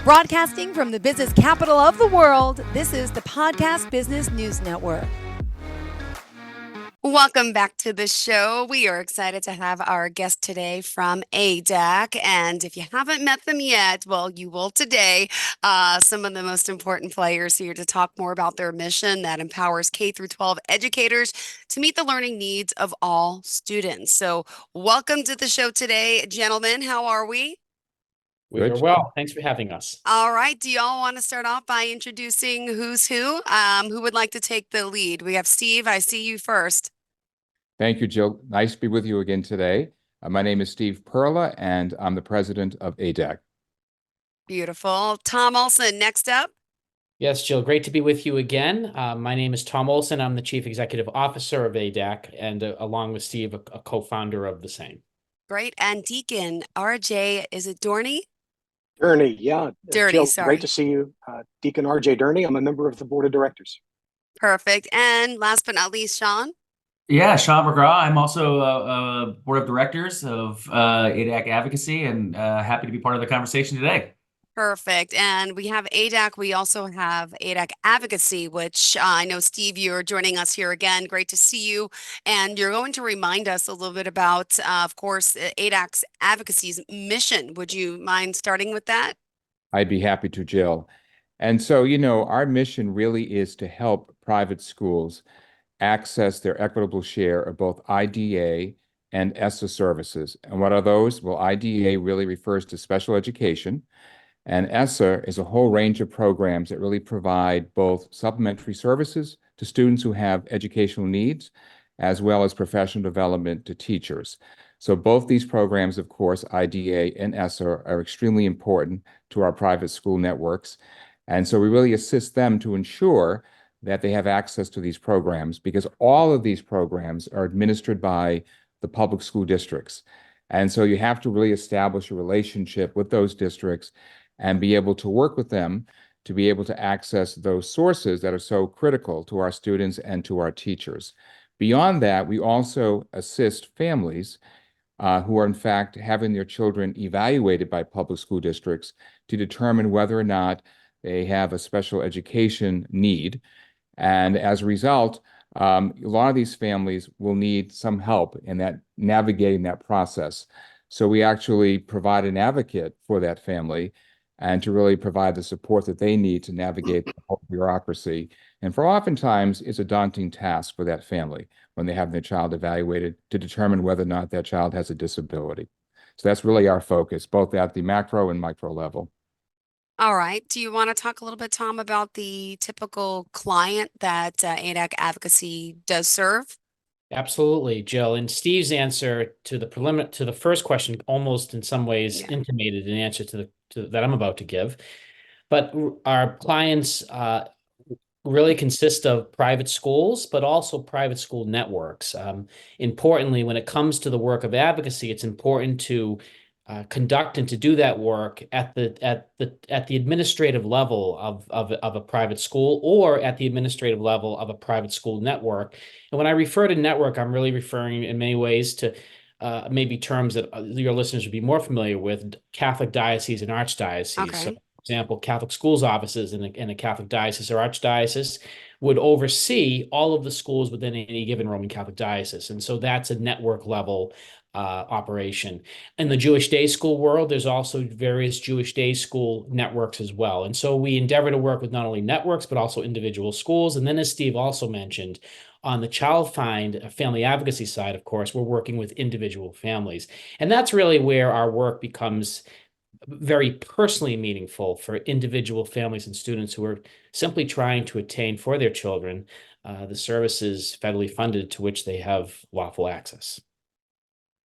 Broadcasting from the business capital of the world, this is the Podcast Business News Network. Welcome back to the show. We are excited to have our guest today from ADAC. And if you haven't met them yet, well, you will today. Some of the most important players here to talk more about their mission that empowers K through 12 educators to meet the learning needs of all students. So welcome to the show today, gentlemen. How are we? We are well. Thanks for having us. All right. Do y'all want to start off by introducing who's who? Who would like to take the lead? We have Steve. I see you first. Thank you, Jill. Nice to be with you again today. My name is Steve Perla, and I'm the president of ADAC. Beautiful. Tom Olson, next up. Yes, Jill, great to be with you again. My name is Tom Olson. I'm the Chief Executive Officer of ADAC, and along with Steve, a co-founder of the same. Great. And Deacon, RJ, is it Dorney? Durney, yeah. Durney, Jill, sorry. great to see you. Deacon RJ Durney, I'm a member of the board of directors. Perfect. And last but not least, Sean. Yeah, Sean McGraw. I'm also a board of directors of ADAC Advocacy, and happy to be part of the conversation today. Perfect. And we have ADAC. We also have ADAC Advocacy, which I know, Steve, you're joining us here again. Great to see you. And you're going to remind us a little bit about, of course, ADAC's Advocacy's mission. Would you mind starting with that? I'd be happy to, Jill. And so, our mission really is to help private schools access their equitable share of both IDA and ESSA services. And what are those? Well, IDA really refers to special education, and ESSA is a whole range of programs that really provide both supplementary services to students who have educational needs, as well as professional development to teachers. So both these programs, of course, IDA and ESSA, are extremely important to our private school networks. And so we really assist them to ensure that they have access to these programs, because all of these programs are administered by the public school districts. And so you have to really establish a relationship with those districts and be able to work with them to be able to access those sources that are so critical to our students and to our teachers. Beyond that, we also assist families who are in fact having their children evaluated by public school districts to determine whether or not they have a special education need. And as a result, a lot of these families will need some help in that navigating that process. So we actually provide an advocate for that family and to really provide the support that they need to navigate the whole bureaucracy. And for oftentimes, it's a daunting task for that family when they have their child evaluated to determine whether or not that child has a disability. So that's really our focus, both at the macro and micro level. All right. Do you want to talk a little bit, Tom, about the typical client that ADAC Advocacy does serve? Absolutely, Jill. And Steve's answer to the first question almost in some ways intimated an answer to that I'm about to give. But our clients really consist of private schools, but also private school networks. Importantly, when it comes to the work of advocacy, it's important to conduct and to do that work at the administrative level of a private school, or at the administrative level of a private school network. And when I refer to network, I'm really referring in many ways to maybe terms that your listeners would be more familiar with: Catholic diocese and archdiocese. Okay. So, for example, Catholic schools offices in a Catholic diocese or archdiocese would oversee all of the schools within any given Roman Catholic diocese. And so that's a network level operation. In the Jewish day school world, there's also various Jewish day school networks as well. And so we endeavor to work with not only networks, but also individual schools. And then, as Steve also mentioned, on the child find family advocacy side, of course, we're working with individual families. And that's really where our work becomes very personally meaningful for individual families and students who are simply trying to attain for their children the services federally funded to which they have lawful access.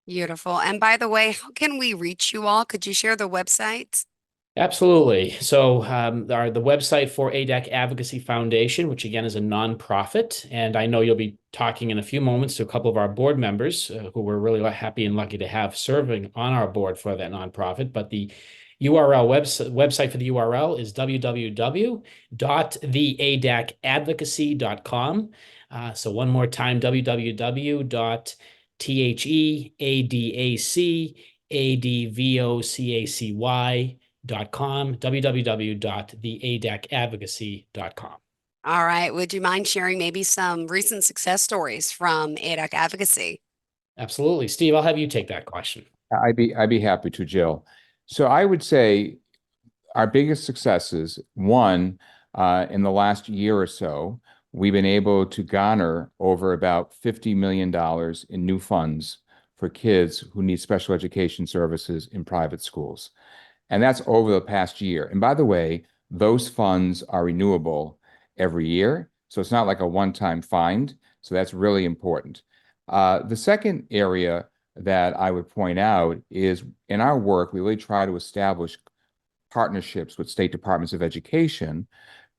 Beautiful. And by the way, how can we reach you all? Could you share the website? Absolutely. So the website for ADAC Advocacy Foundation, which again is a nonprofit, and I know you'll be talking in a few moments to a couple of our board members who we're really happy and lucky to have serving on our board for that nonprofit. But the URL website for the URL is www.theadacadvocacy.com. So one more time, www.theadacadvocacy www.theadacadvocacy.com. All right. Would you mind sharing maybe some recent success stories from ADAC advocacy? Absolutely. Steve, I'll have you take that question. I'd be happy to, Jill. So I would say our biggest successes, one, in the last year or so, we've been able to garner over about $50 million in new funds for kids who need special education services in private schools. And that's over the past year. And by the way, those funds are renewable every year. So it's not like a one-time find. So that's really important. The second area that I would point out is in our work, we really try to establish partnerships with state departments of education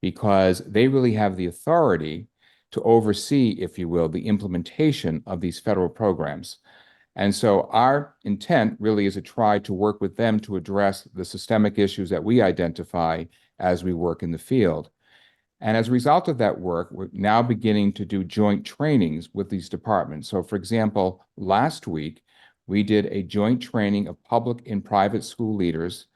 because they really have the authority to oversee, if you will, the implementation of these federal programs. And so our intent really is to try to work with them to address the systemic issues that we identify as we work in the field. And as a result of that work, we're now beginning to do joint trainings with these departments. So for example, last week, we did a joint training of public and private school leaders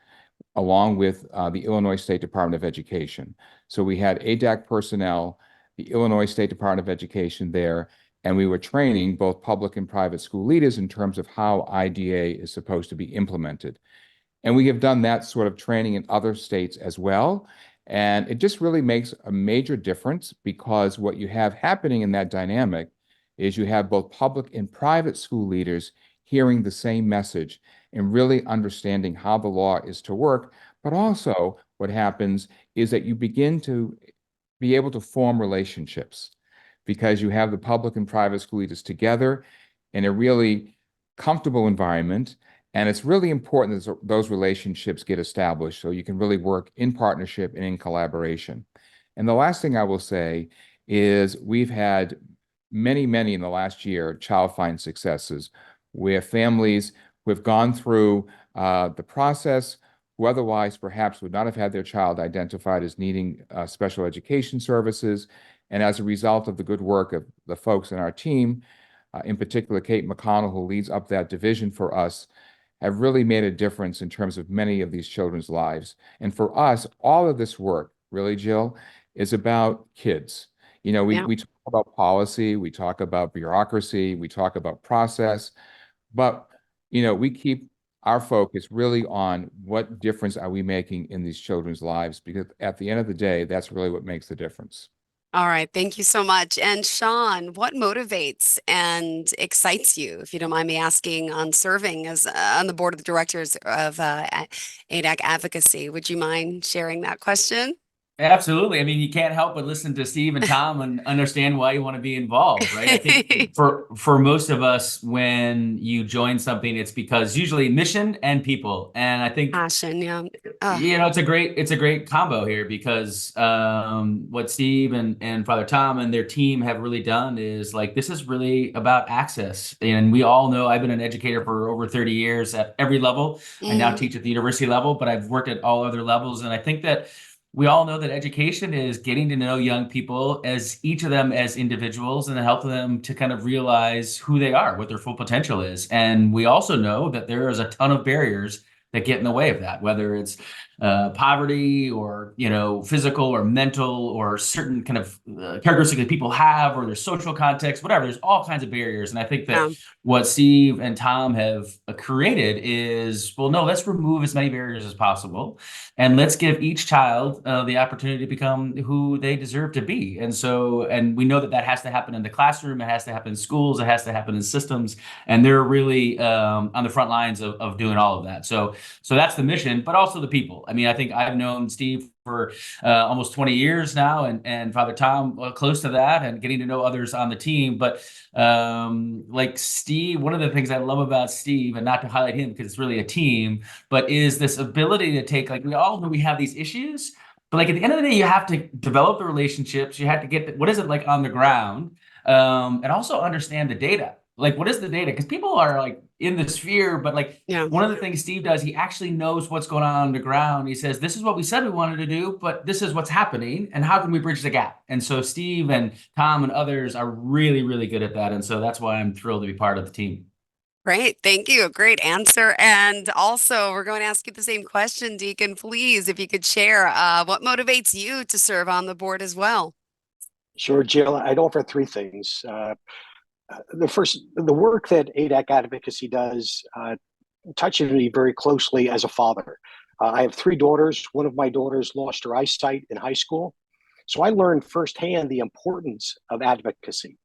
along with the Illinois State Department of Education. So we had ADAC personnel, the Illinois State Department of Education there, and we were training both public and private school leaders in terms of how IDA is supposed to be implemented. And we have done that sort of training in other states as well. And it just really makes a major difference because what you have happening in that dynamic is you have both public and private school leaders hearing the same message and really understanding how the law is to work. But also what happens is that you begin to be able to form relationships because you have the public and private school leaders together in a really comfortable environment. And it's really important that those relationships get established so you can really work in partnership and in collaboration. And the last thing I will say is we've had many in the last year child find successes where families who have gone through the process who otherwise perhaps would not have had their child identified as needing special education services. And as a result of the good work of the folks in our team, in particular, Kate McConnell, who leads up that division for us, have really made a difference in terms of many of these children's lives. And for us, all of this work, really, Jill, is about kids. You know, Yeah. we talk about policy, we talk about bureaucracy, we talk about process, but, you know, we keep our focus really on what difference are we making in these children's lives, because at the end of the day, that's really what makes the difference. All right. Thank you so much. And Sean, what motivates and excites you, if you don't mind me asking, on serving as on the board of directors of ADAC Advocacy? Would you mind sharing that question? Absolutely. I mean, you can't help but listen to Steve and Tom and understand why you want to be involved, right? I think for most of us, when you join something, it's because usually mission and people. And I think Passion, yeah. it's a great combo here because what Steve and Father Tom and their team have really done is like this is really about access. And we all know I've been an educator for over 30 years at every level. I now teach at the university level, but I've worked at all other levels. And I think that we all know that education is getting to know young people as each of them as individuals and help them to kind of realize who they are, what their full potential is. And we also know that there is a ton of barriers that get in the way of that, whether it's poverty or, you know, physical or mental or certain kind of characteristics that people have or their social context, whatever. There's all kinds of barriers. And I think that Yeah. what Steve and Tom have created is, well, no, let's remove as many barriers as possible. And let's give each child the opportunity to become who they deserve to be. And so, and we know that that has to happen in the classroom. It has to happen in schools. It has to happen in systems. And they're really on the front lines of doing all of that. So that's the mission, but also the people. I mean, I think I've known Steve for almost 20 years now, and Father Tom close to that, and getting to know others on the team. But like Steve, one of the things I love about Steve, and not to highlight him because it's really a team, but is this ability to take, like, we all know we have these issues, but like at the end of the day, you have to develop the relationships. You have to get what is it like on the ground, and also understand the data. Like, what is the data? Because people are like in the sphere, but like Yeah. one of the things Steve does, he actually knows what's going on the ground. He says, this is what we said we wanted to do, but this is what's happening. And how can we bridge the gap? And so Steve and Tom and others are really, really good at that. And so that's why I'm thrilled to be part of the team. Great. Thank you. A great answer. And also, we're going to ask you the same question, Deacon. Please, if you could share what motivates you to serve on the board as well. Sure, Jill. I'd offer three things. The first, the work that ADAC advocacy does touches me very closely as a father. I have three daughters. One of my daughters lost her eyesight in high school. So I learned firsthand the importance of advocacy.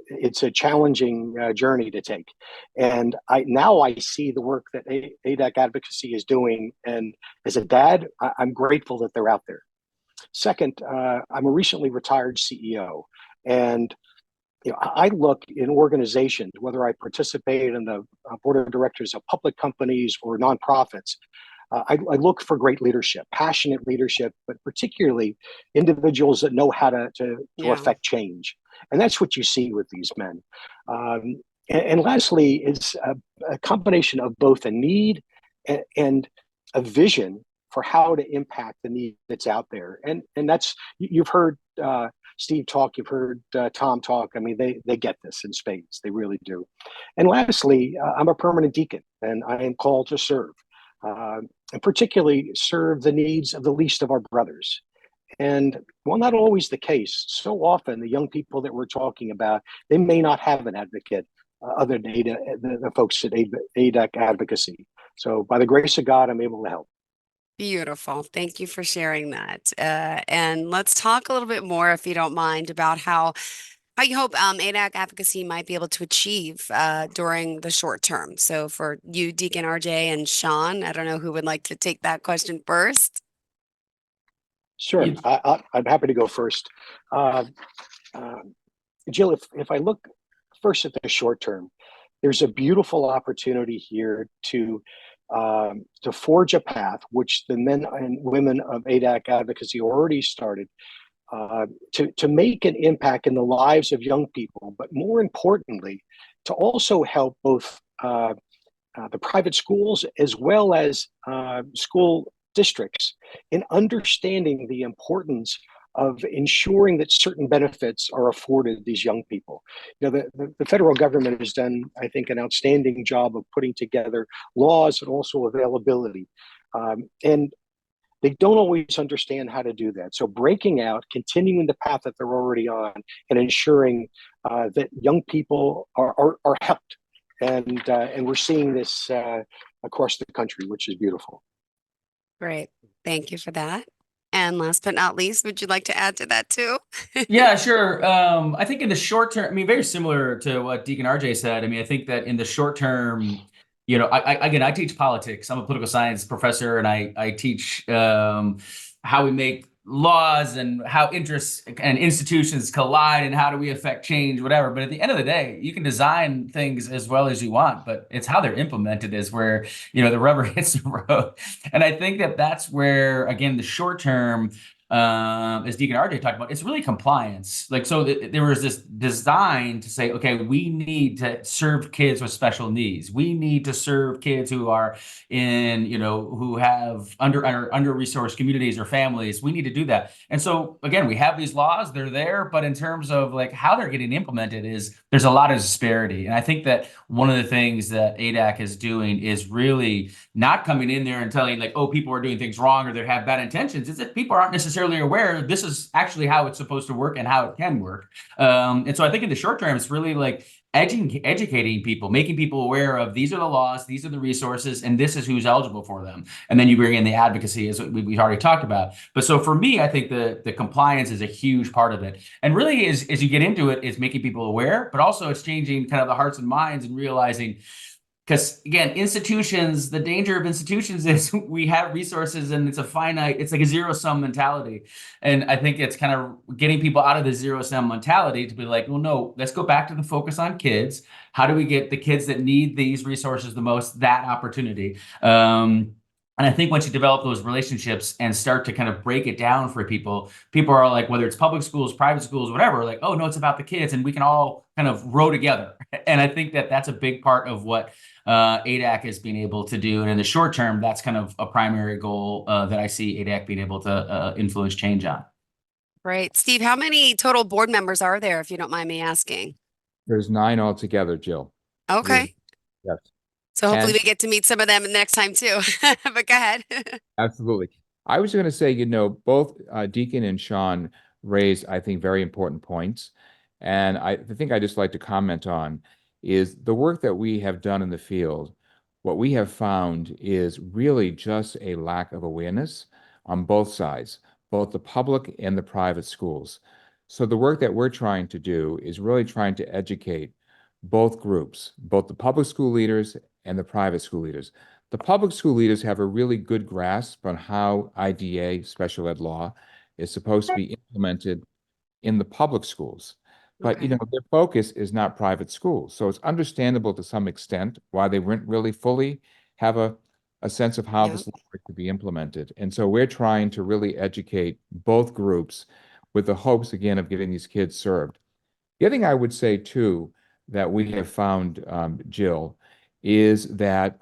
It's a challenging journey to take. And now I see the work that ADAC advocacy is doing. And as a dad, I'm grateful that they're out there. Second, I'm a recently retired CEO. And I look in organizations, whether I participate in the board of directors of public companies or nonprofits, I look for great leadership, passionate leadership, but particularly individuals that know how to Yeah. affect change. And that's what you see with these men. And lastly, it's a combination of both a need and a vision for how to impact the need that's out there. And that's, you've heard Steve talk, you've heard Tom talk. I mean, they get this in spades. They really do. And lastly, I'm a permanent deacon and I am called to serve. And particularly serve the needs of the least of our brothers. And while not always the case, so often the young people that we're talking about, they may not have an advocate other than the folks at ADAC advocacy. So by the grace of God, I'm able to help. Beautiful. Thank you for sharing that. And let's talk a little bit more, if you don't mind, about how you hope ADAC advocacy might be able to achieve during the short term. So for you, Deacon RJ and Sean, I don't know who would like to take that question first. Sure, I'm happy to go first. Jill, if I look first at the short term, there's a beautiful opportunity here to forge a path, which the men and women of ADAC advocacy already started, to make an impact in the lives of young people, but more importantly, to also help both the private schools as well as school districts in understanding the importance of ensuring that certain benefits are afforded these young people. The federal government has done, I think, an outstanding job of putting together laws and also availability. And they don't always understand how to do that. So breaking out, continuing the path that they're already on, and ensuring that young people are helped. And we're seeing this across the country, which is beautiful. Great. Thank you for that. And last but not least, would you like to add to that too? Yeah, sure. I think in the short term, I mean, very similar to what Deacon RJ said. I mean, I think that in the short term, I teach politics. I'm a political science professor, and I teach how we make laws and how interests and institutions collide and how do we affect change, whatever. But at the end of the day, you can design things as well as you want, but it's how they're implemented is where, the rubber hits the road. And I think that that's where, again, the short term, as Deacon RJ talked about, it's really compliance. Like, so there was this design to say, okay, we need to serve kids with special needs. We need to serve kids who are in, who have under-resourced communities or families. We need to do that. And so, again, we have these laws, they're there, but in terms of like how they're getting implemented there's a lot of disparity. And I think that one of the things that ADAC is doing is really not coming in there and telling like, oh, people are doing things wrong or they have bad intentions. It's that people aren't necessarily aware this is actually how it's supposed to work and how it can work. And so I think in the short term, it's really like educating people, making people aware of these are the laws, these are the resources, and this is who's eligible for them. And then you bring in the advocacy, as we've already talked about. But so for me, I think the compliance is a huge part of it. And really, as you get into it, is making people aware, but also it's changing kind of the hearts and minds and realizing, because again, institutions, the danger of institutions is we have resources and it's like a zero-sum mentality. And I think it's kind of getting people out of the zero-sum mentality to be like, well, no, let's go back to the focus on kids. How do we get the kids that need these resources the most, that opportunity? And I think once you develop those relationships and start to kind of break it down for people are like, whether it's public schools, private schools, whatever, like, oh, no, it's about the kids and we can all kind of row together. And I think that that's a big part of what ADAC is being able to do. And in the short term, that's kind of a primary goal that I see ADAC being able to influence change on. Great. Steve, how many total board members are there, if you don't mind me asking? There's 9 altogether, Jill. Okay. Yes. So hopefully And we get to meet some of them next time too. But go ahead. absolutely. I was going to say, both Deacon and Sean raised, I think, very important points. And the thing I just like to comment on is the work that we have done in the field. What we have found is really just a lack of awareness on both sides, both the public and the private schools. So the work that we're trying to do is really trying to educate both groups, both the public school leaders and the private school leaders. The public school leaders have a really good grasp on how IDA, special ed law, is supposed to be implemented in the public schools. But, Okay. their focus is not private schools. So it's understandable to some extent why they wouldn't really fully have a sense of how Yeah. this law could be implemented. And so we're trying to really educate both groups with the hopes, again, of getting these kids served. The other thing I would say, too, that we have found, Jill, is that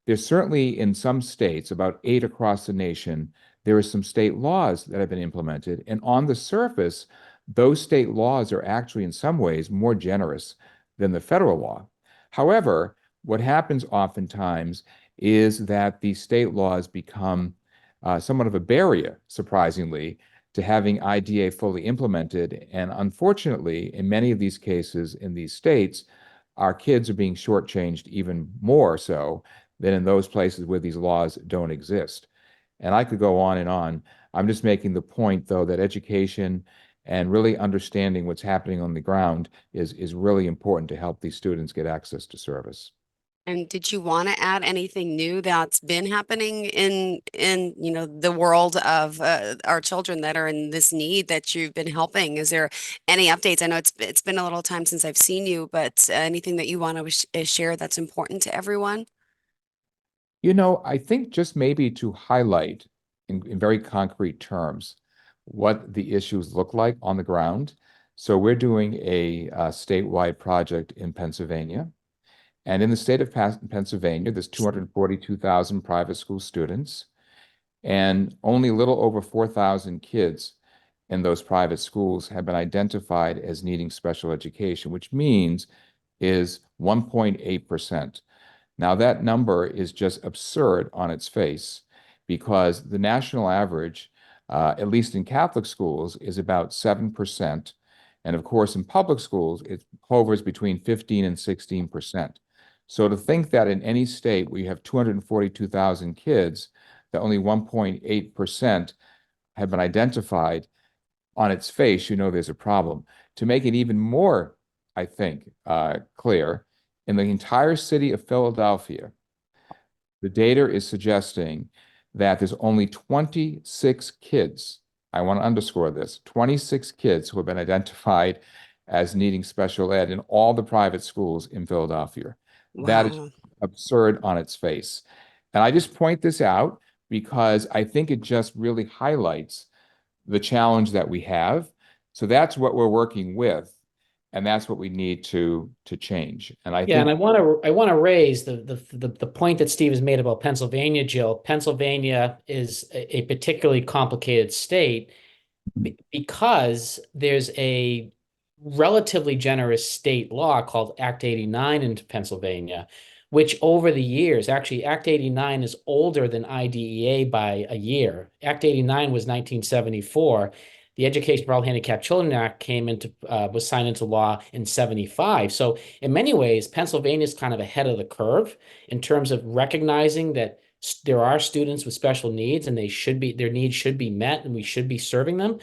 there's certainly in some states, about 8 across the nation, there are some state laws that have been implemented. And on the surface, those state laws are actually in some ways more generous than the federal law. However, what happens oftentimes is that these state laws become somewhat of a barrier, surprisingly, to having IDA fully implemented. And unfortunately, in many of these cases in these states, our kids are being shortchanged even more so than in those places where these laws don't exist. And I could go on and on. I'm just making the point, though, that education and really understanding what's happening on the ground is really important to help these students get access to service. And did you want to add anything new that's been happening in the world of our children that are in this need that you've been helping? Is there any updates? I know it's been a little time since I've seen you, but anything that you want to share that's important to everyone? I think just maybe to highlight in very concrete terms what the issues look like on the ground. So we're doing a statewide project in Pennsylvania. And in the state of Pennsylvania, there's 242,000 private school students, and only a little over 4,000 kids in those private schools have been identified as needing special education, which means is 1.8%. Now, that number is just absurd on its face because the national average, at least in Catholic schools, is about 7%. And of course, in public schools, it hovers between 15 and 16%. So to think that in any state where you have 242,000 kids, that only 1.8% have been identified, on its face, there's a problem. To make it even more, I think, clear, in the entire city of Philadelphia, the data is suggesting that there's only 26 kids. I want to underscore this, 26 kids who have been identified as needing special ed in all the private schools in Philadelphia. That is Wow. absurd on its face. And I just point this out because I think it just really highlights the challenge that we have. So that's what we're working with, and that's what we need to change. And I Yeah, and think I want to raise the point that Steve has made about Pennsylvania, Jill. Pennsylvania is a particularly complicated state because there's a relatively generous state law called Act 89 in Pennsylvania, which over the years, actually, Act 89 is older than IDEA by a year. Act 89 was 1974. The Education for All Handicapped Children Act was signed into law in 75. So in many ways, Pennsylvania is kind of ahead of the curve in terms of recognizing that there are students with special needs and their needs should be met and we should be serving them.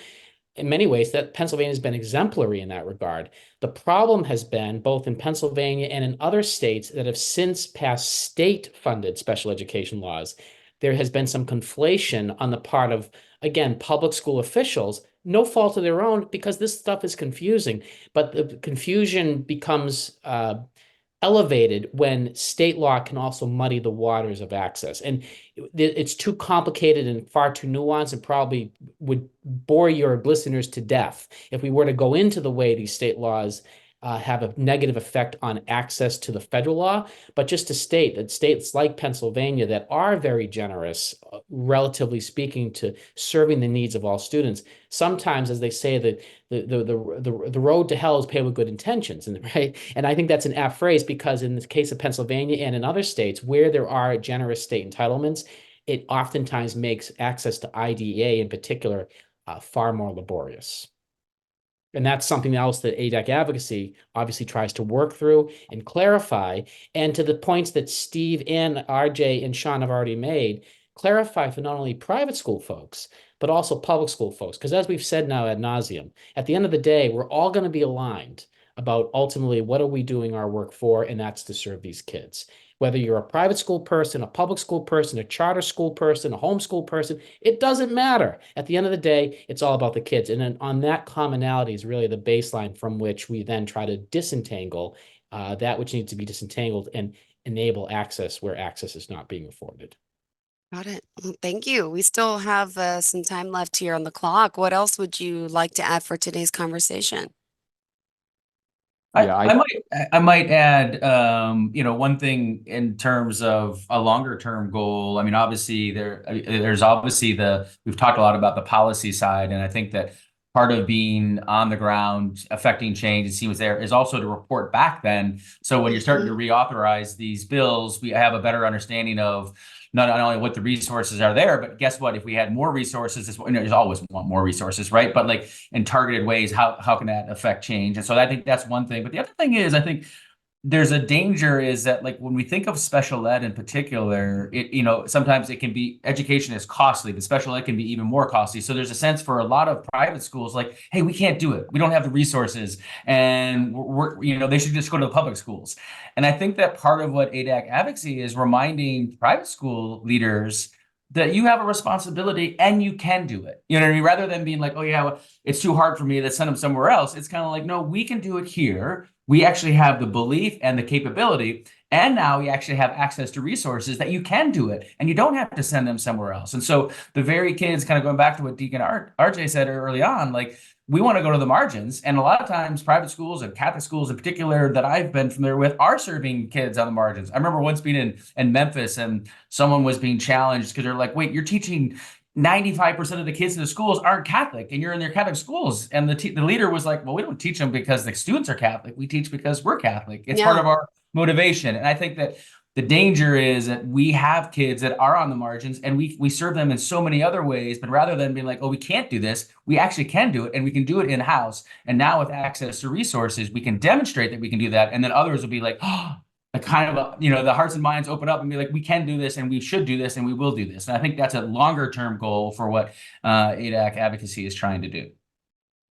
In many ways, that Pennsylvania has been exemplary in that regard. The problem has been both in Pennsylvania and in other states that have since passed state-funded special education laws. There has been some conflation on the part of, again, public school officials, no fault of their own, because this stuff is confusing. But the confusion becomes elevated when state law can also muddy the waters of access. And it's too complicated and far too nuanced and probably would bore your listeners to death if we were to go into the way these state laws have a negative effect on access to the federal law. But just to state that states like Pennsylvania that are very generous, relatively speaking, to serving the needs of all students, sometimes, as they say, the road to hell is paved with good intentions, and right. And I think that's an apt phrase, because in the case of Pennsylvania and in other states where there are generous state entitlements, it oftentimes makes access to IDEA in particular far more laborious. And that's something else that ADAC advocacy obviously tries to work through and clarify. And to the points that Steve and RJ and Sean have already made, clarify for not only private school folks, but also public school folks. Because as we've said now ad nauseum, at the end of the day, we're all going to be aligned about ultimately what are we doing our work for, and that's to serve these kids. Whether you're a private school person, a public school person, a charter school person, a homeschool person, it doesn't matter. At the end of the day, it's all about the kids. And then on that commonality is really the baseline from which we then try to disentangle that which needs to be disentangled and enable access where access is not being afforded. Got it. Well, thank you. We still have some time left here on the clock. What else would you like to add for today's conversation? Yeah, I might add, one thing in terms of a longer term goal. I mean, obviously there's obviously we've talked a lot about the policy side, and I think that part of being on the ground, affecting change, and see what's there, is also to report back then. So when you're starting to reauthorize these bills, we have a better understanding of not only what the resources are there, but guess what? If we had more resources, there's always want more resources, right? But like in targeted ways, how can that affect change? And so I think that's one thing. But the other thing is, I think there's a danger is that, like, when we think of special ed in particular, sometimes it can be, education is costly, but special ed can be even more costly. So there's a sense for a lot of private schools like, hey, we can't do it. We don't have the resources, and they should just go to the public schools. And I think that part of what ADAC advocacy is reminding private school leaders that you have a responsibility and you can do it. You know what I mean? Rather than being like, oh yeah, well, it's too hard for me, let's send them somewhere else. It's kind of like, no, we can do it here. We actually have the belief and the capability, and now we actually have access to resources that you can do it, and you don't have to send them somewhere else. And so the very kids, kind of going back to what Deacon RJ said early on, like, we want to go to the margins. And a lot of times private schools and Catholic schools in particular that I've been familiar with are serving kids on the margins. I remember once being in Memphis, and someone was being challenged because they're like, wait, you're teaching 95% of the kids in the schools aren't Catholic, and you're in their Catholic schools. And the leader was like, well, we don't teach them because the students are Catholic. We teach because we're Catholic. It's part of our motivation. And I think that the danger is that we have kids that are on the margins, and we serve them in so many other ways. But rather than being like, oh, we can't do this, we actually can do it, and we can do it in-house. And now with access to resources, we can demonstrate that we can do that. And then others will be like, oh, the hearts and minds open up and be like, we can do this, and we should do this, and we will do this. And I think that's a longer term goal for what ADAC advocacy is trying to do.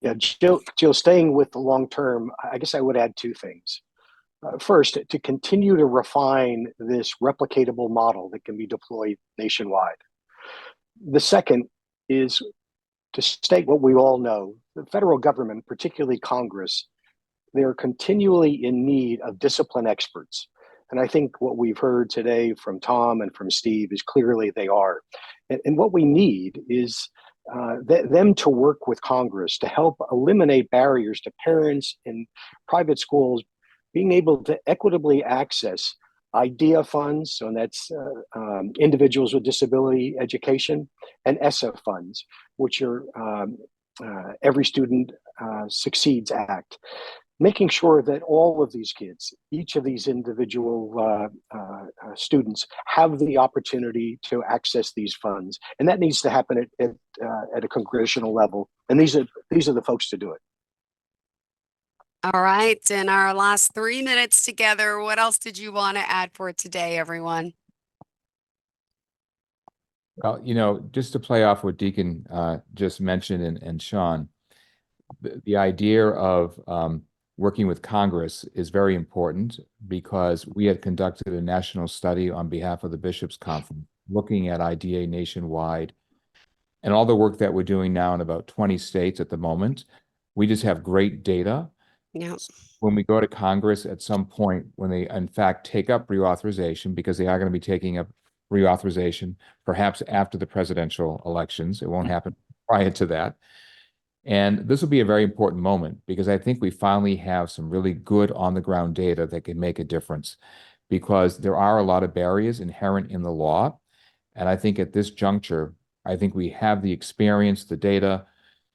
Yeah, Jill, staying with the long term, I guess I would add two things. First, to continue to refine this replicatable model that can be deployed nationwide. The second is to state what we all know. The federal government, particularly Congress, they're continually in need of discipline experts. And I think what we've heard today from Tom and from Steve is clearly they are. And what we need is them to work with Congress to help eliminate barriers to parents in private schools being able to equitably access IDEA funds, so that's individuals with disability education, and ESSA funds, which are Every Student Succeeds Act. Making sure that all of these kids, each of these individual students, have the opportunity to access these funds, and that needs to happen at a congressional level. And these are the folks to do it. All right, in our last 3 minutes together, what else did you want to add for today, everyone? Well, just to play off what Deacon just mentioned and Sean, the idea of working with Congress is very important, because we had conducted a national study on behalf of the Bishops' Conference looking at IDEA nationwide, and all the work that we're doing now in about 20 states at the moment. We just have great data. Yeah. When we go to Congress at some point, when they in fact take up reauthorization, because they are going to be taking up reauthorization perhaps after the presidential elections, it won't happen prior to that. And this will be a very important moment because I think we finally have some really good on-the-ground data that can make a difference, because there are a lot of barriers inherent in the law. And I think at this juncture, I think we have the experience, the data,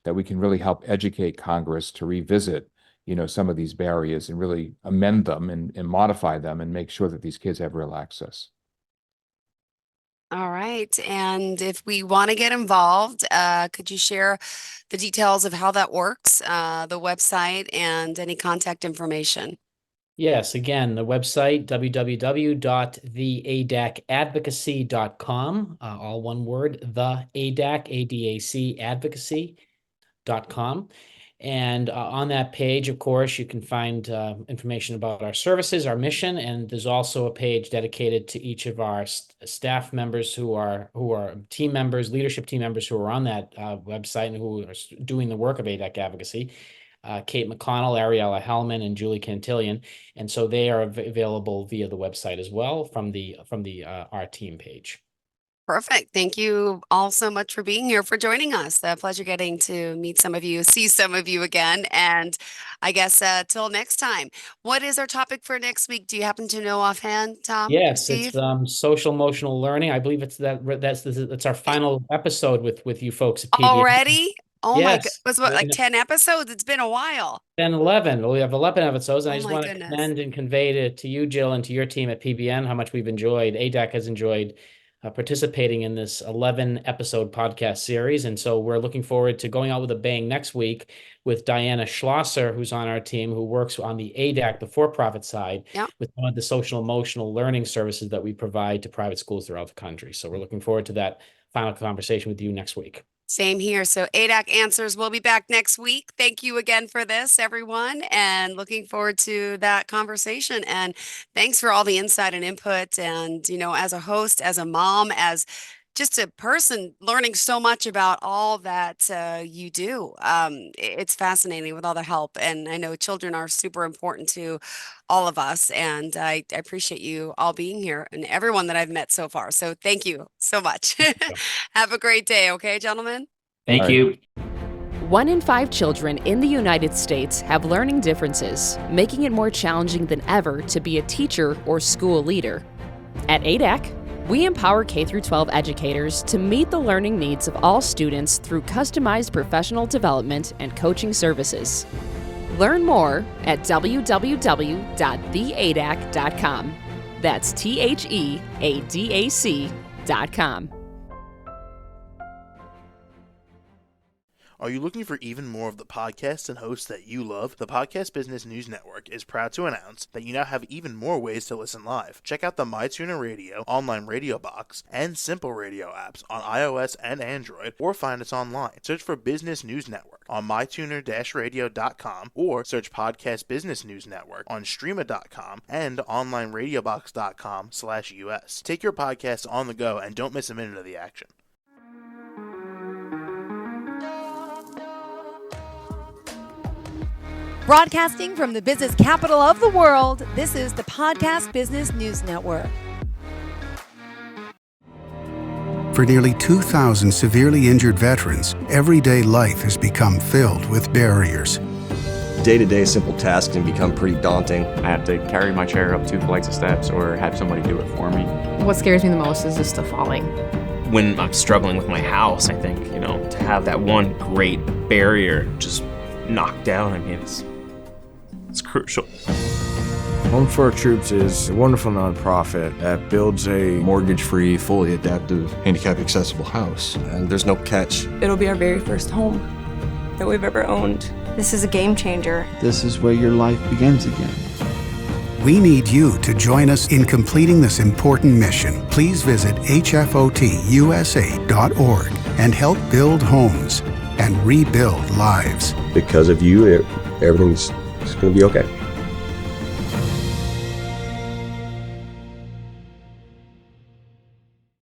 that we can really help educate Congress to revisit, some of these barriers and really amend them and modify them and make sure that these kids have real access. All right. And if we want to get involved, could you share the details of how that works, the website, and any contact information? Yes, again, the website, www.theadacadvocacy.com, all one word, the ADAC, ADAC, advocacy.com. And on that page, of course, you can find information about our services, our mission, and there's also a page dedicated to each of our staff members who are team members, leadership team members who are on that website and who are doing the work of ADAC advocacy. Kate McConnell, Ariella Hellman, and Julie Cantillion, and so they are available via the website as well from the our team page. Perfect. Thank you all so much for being here, for joining us. A pleasure getting to meet some of you, see some of you again, and I guess till next time. What is our topic for next week? Do you happen to know offhand, Tom? Yes, Steve? it's social emotional learning. I believe that's our final episode with you folks at PBN. Already? Oh my God. Yes, Was what, like 10 episodes? It's been a while. 10, 11. We have 11 episodes, and Oh I just my want to goodness. commend and convey to you, Jill, and to your team at PBN how much we've enjoyed. ADAC has enjoyed participating in this 11-episode podcast series, and so we're looking forward to going out with a bang next week with Diana Schlosser, who's on our team, who works on the ADAC, the for-profit side, with one of the social emotional learning services that we provide to private schools throughout the country. So we're looking forward to that final conversation with you next week. Same here. So ADAC Answers will be back next week. Thank you again for this, everyone, and looking forward to that conversation. And thanks for all the insight and input. And, as a host, as a mom, as just a person learning so much about all that you do. It's fascinating with all the help. And I know children are super important to all of us. And I appreciate you all being here and everyone that I've met so far. So thank you so much. Have a great day. Okay, gentlemen? Thank you. 1 in 5 children in the United States have learning differences, making it more challenging than ever to be a teacher or school leader. At ADAC, we empower K-12 educators to meet the learning needs of all students through customized professional development and coaching services. Learn more at www.theadac.com. That's THEADAC.com. Are you looking for even more of the podcasts and hosts that you love? The Podcast Business News Network is proud to announce that you now have even more ways to listen live. Check out the MyTuner Radio, online radio box, and Simple Radio apps on iOS and Android, or find us online. Search for Business News Network on mytuner-radio.com, or search Podcast Business News Network on streama.com and onlineradiobox.com/US. Take your podcasts on the go and don't miss a minute of the action. Broadcasting from the business capital of the world, this is the Podcast Business News Network. For nearly 2,000 severely injured veterans, everyday life has become filled with barriers. Day-to-day simple tasks can become pretty daunting. I have to carry my chair up 2 flights of steps or have somebody do it for me. What scares me the most is just the falling. When I'm struggling with my house, I think, to have that one great barrier just knocked down, it's crucial. Home for Our Troops is a wonderful nonprofit that builds a mortgage-free, fully adaptive, handicap-accessible house. And there's no catch. It'll be our very first home that we've ever owned. This is a game changer. This is where your life begins again. We need you to join us in completing this important mission. Please visit hfotusa.org and help build homes and rebuild lives. Because of you, everything's going to be okay.